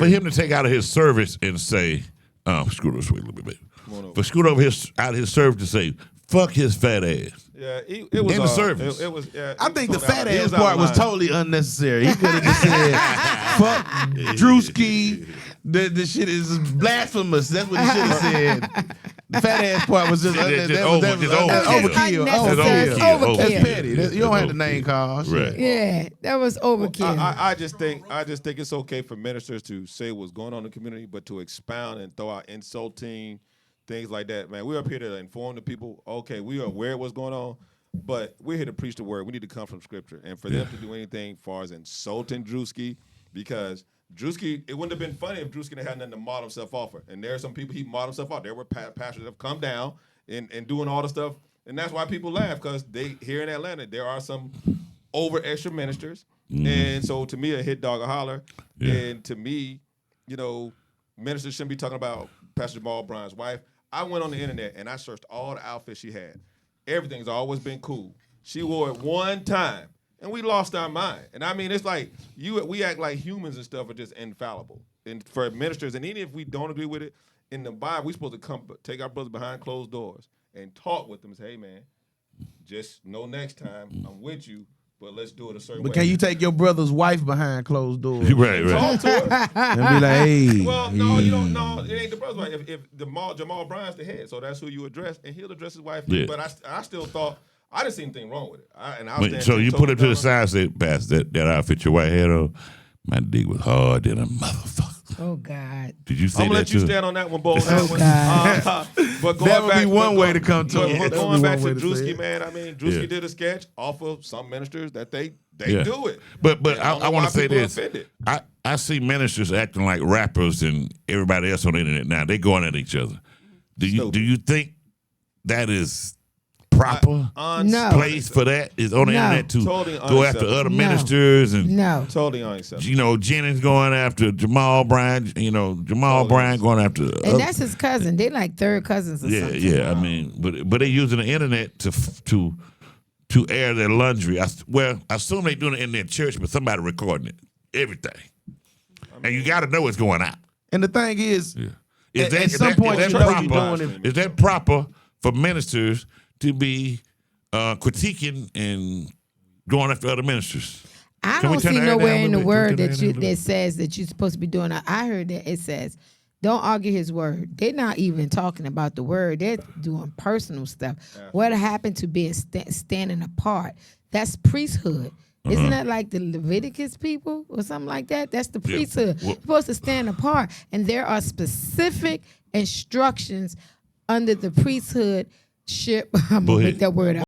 for him to take out of his service and say, scoot over, wait a little bit, for scoot over out of his service to say, fuck his fat ass. Yeah, it was in the service. It was. Yeah, I think the fat ass part was totally unnecessary. He could have just said, "Fuck Drewski." The shit is blasphemous. That's what he should have said. The fat ass part was just overkill. That's petty. You don't have to name call. Right. Yeah, that was overkill. I just think it's okay for ministers to say what's going on in the community, but to expound and throw out insulting things like that, man. We're up here to inform the people. Okay, we are aware of what's going on, but we're here to preach the word. We need to come from Scripture. And for them to do anything as far as insulting Drewski, because Drewski, it wouldn't have been funny if Drewski had nothing to model himself off of. And there are some people he modeled himself off. There were pastors that have come down and doing all the stuff. And that's why people laugh, because they here in Atlanta, there are some over extra ministers. And so to me, a hit dog a holler. Yeah. And to me, ministers shouldn't be talking about Pastor Jamal Bryant's wife. I went on the internet and I searched all the outfits she had. Everything's always been cool. She wore it one time and we lost our mind. And I mean, it's like we act like humans and stuff are just infallible. And for ministers, and even if we don't agree with it, in the Bible, we're supposed to take our brothers behind closed doors and talk with them and say, hey, man, just know next time I'm with you, but let's do it a certain way. But can you take your brother's wife behind closed doors? Right. Talk to her. And be like, hey. Well, no, you don't know. It ain't the brother's wife. If Jamal Bryant's the head, so that's who you address, and he'll address his wife. Yeah. But I still thought, I didn't see anything wrong with it. So you put it to the side and say, Pastor, that outfit your white head on, my dick was hard than a motherfucker. Oh, God. Did you say I'm going to let you stand on that one, Bo. But that would be one way to come to it. But going back to Drewski, man, I mean, Drewski did a sketch off of some ministers that they do it. But I want to say this. I see ministers acting like rappers and everybody else on the internet now. They going at each other. Do you think that is proper place for that is on the internet to go after other ministers and totally unacceptable. Jennings going after Jamal Bryant, Jamal Bryant going after and that's his cousin. They like third cousins or something. Yeah. I mean, but they using the internet to air their laundry. I assume they doing it in their church, but somebody recording it, everything, and you got to know what's going out. And the thing is, is that proper for ministers to be critiquing and going after other ministers? I don't see nowhere in the word that says that you're supposed to be doing that. I heard that it says, don't argue his word. They're not even talking about the word. They're doing personal stuff. Yeah. What happened to being standing apart? That's priesthood. Isn't that like the Leviticus people or something like that? That's the priesthood. You're supposed to stand apart. And there are specific instructions under the priesthood. I'm going to make that word out.